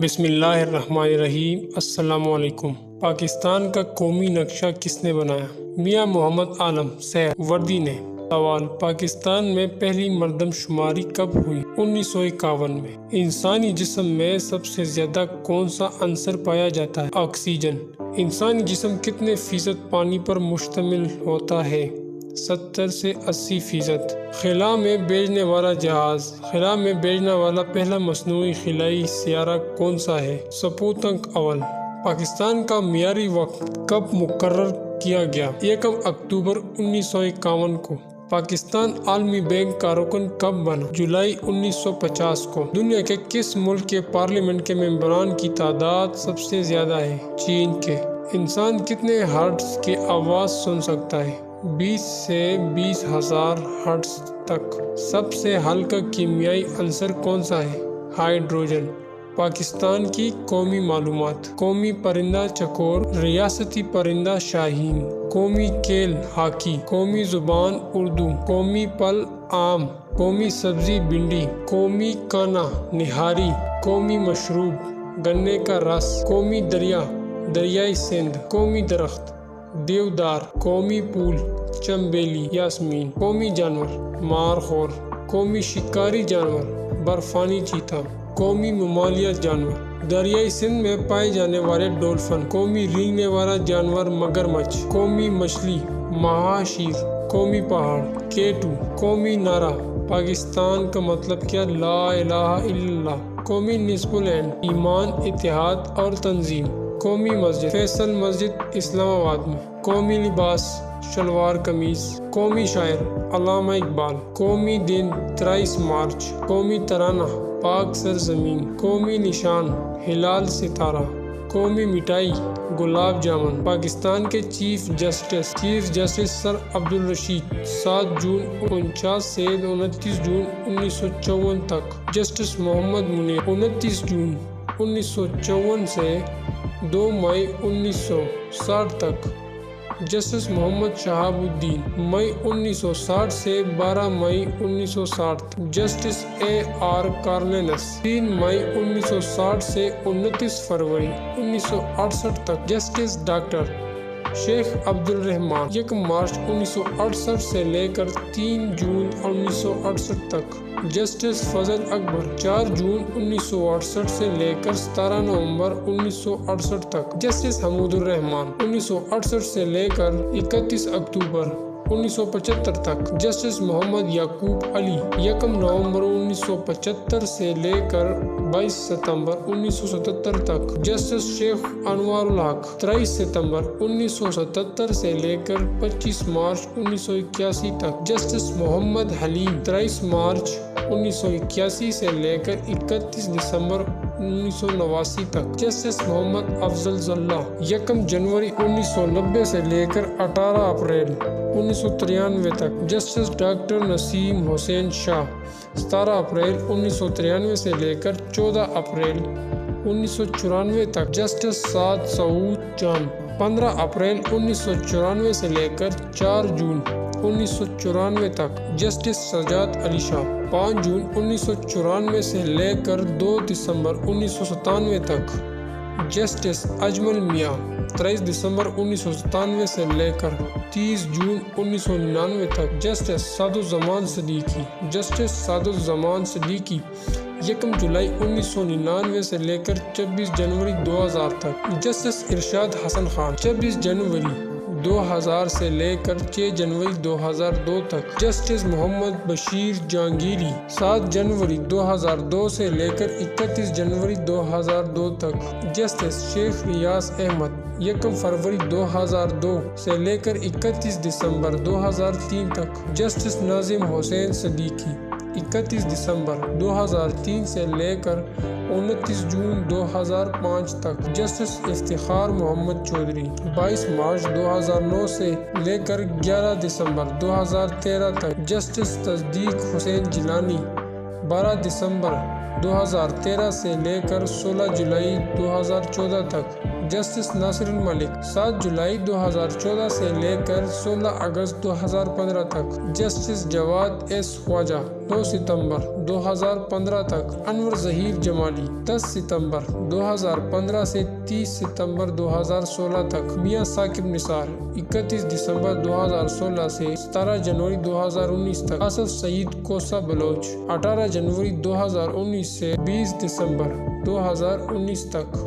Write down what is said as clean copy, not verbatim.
بسم اللہ الرحمن الرحیم۔ السلام علیکم۔ پاکستان کا قومی نقشہ کس نے بنایا؟ میاں محمد عالم سہروردی نے۔ سوال: پاکستان میں پہلی مردم شماری کب ہوئی؟ 1951 میں۔ انسانی جسم میں سب سے زیادہ کون سا عنصر پایا جاتا ہے؟ آکسیجن۔ انسانی جسم کتنے فیصد پانی پر مشتمل ہوتا ہے؟ 70 سے 80%۔ خلا میں بھیجنے والا جہاز۔ خلا میں بھیجنے والا پہلا مصنوعی خلائی سیارہ کون سا ہے؟ سپوتنک اول۔ پاکستان کا معیاری وقت کب مقرر کیا گیا؟ 1 اکتوبر 1951 کو۔ پاکستان عالمی بینک کا رکن کب بنا؟ جولائی 1950 کو۔ دنیا کے کس ملک کے پارلیمنٹ کے ممبران کی تعداد سب سے زیادہ ہے؟ چین کے۔ انسان کتنے ہرٹز کی آواز سن سکتا ہے؟ 20 سے 20,000 ہرٹز تک۔ سب سے ہلکا کیمیائی عنصر کون سا ہے؟ ہائیڈروجن۔ پاکستان کی قومی معلومات: قومی پرندہ چکور، ریاستی پرندہ شاہین، قومی کھیل ہاکی، قومی زبان اردو، قومی پھل آم، قومی سبزی بھنڈی، قومی کھانا نہاری، قومی مشروب گنے کا رس، قومی دریا دریائے سندھ، قومی درخت دیودار، قومی پھول چنبیلی یاسمین، قومی جانور مارخور، قومی شکاری جانور برفانی چیتا، قومی ممالیہ جانور دریائے سندھ میں پائے جانے والے ڈولفن، قومی رینگنے والا جانور مگرمچھ، قومی مچھلی مہاشیر، قومی پہاڑ کیٹو، قومی نعرہ پاکستان کا مطلب کیا؟ لا الہ الا اللہ، قومی نصب العین ایمان اتحاد اور تنظیم، قومی مسجد فیصل مسجد اسلام آباد میں، قومی لباس شلوار قمیض، قومی شاعر علامہ اقبال، قومی دن 23 مارچ، قومی ترانہ پاک سرزمین، قومی نشان ہلال ستارہ، قومی مٹھائی گلاب جامن۔ پاکستان کے چیف جسٹس سر عبدالرشید 7 جون 49 سے 29 جون 1954 تک، جسٹس محمد منیر 29 جون 1954 سے 2 مئی 1960 تک، جسٹس محمد شہاب الدین مئی 1960 سے 12 مئی 1960 تک، جسٹس AR کارنلس 3 مئی 1960 سے 29 فروری 1968 تک، جسٹس ڈاکٹر شیخ عبدالرحمان 1 مارچ 1968 سے لے کر 3 جون 1968 تک، جسٹس فضل اکبر 4 جون 1968 سے لے کر 17 نومبر 1968 تک، جسٹس حمود الرحمان 1968 سے لے کر 31 اکتوبر 1975 تک، جسٹس محمد یعقوب علی 1 نومبر 1975 سے لے کر 22 ستمبر 1977 تک، جسٹس شیخ انوار الحق 23 ستمبر 1977 سے لے کر 25 مارچ 1981 تک، جسٹس محمد حلیم 23 مارچ 1981 سے لے کر 31 دسمبر 1989 تک، جسٹس محمد افضل ضلع 1 جنوری 1990 سے لے کر 18 اپریل 1993 تک، جسٹس ڈاکٹر نسیم حسین شاہ 17 اپریل 1993 سے لے کر 14 اپریل 1994 تک، جسٹس سعد سعود جان 15 اپریل 1994 سے لے کر 4 جون 1994 تک، جسٹس سجاد علی شاہ 5 جون 1994 سے لے کر 2 دسمبر 1997 تک، جسٹس اجمل میاں 23 دسمبر 1997 سے لے کر 30 جون 1999 تک، جسٹس سعد الزمان صدیقی 1 جولائی 1999 سے لے کر 26 جنوری 2000 تک، جسٹس ارشاد حسن خان 26 جنوری 2000 سے لے کر 6 جنوری 2002 تک، جسٹس محمد بشیر جہانگیری 7 جنوری 2002 سے لے کر 31 جنوری 2002 تک، جسٹس شیخ ریاض احمد 1 فروری 2002 سے لے کر 31 دسمبر 2003 تک، جسٹس ناظم حسین صدیقی 31 دسمبر 2003 سے لے کر 29 جون 2005 تک، جسٹس افتخار محمد چودھری 22 مارچ 2009 سے لے کر 11 دسمبر 2013 تک، جسٹس تصدیق حسین جیلانی 12 دسمبر 2013 سے لے کر 16 جولائی 2014 تک، جسٹس ناصر الملک 7 جولائی 2014 سے لے کر 16 اگست 2015 تک، جسٹس جواد خواجہ 2 ستمبر 2015 تک انور ظہیر جمالی، 10 ستمبر 2015 سے 30 ستمبر 2016 تک میاں ثاقب نثار، 31 دسمبر 2016 سے 17 جنوری 2019 تک آصف سعید کوسہ بلوچ، 18 جنوری 2019 سے 20 دسمبر 2019 تک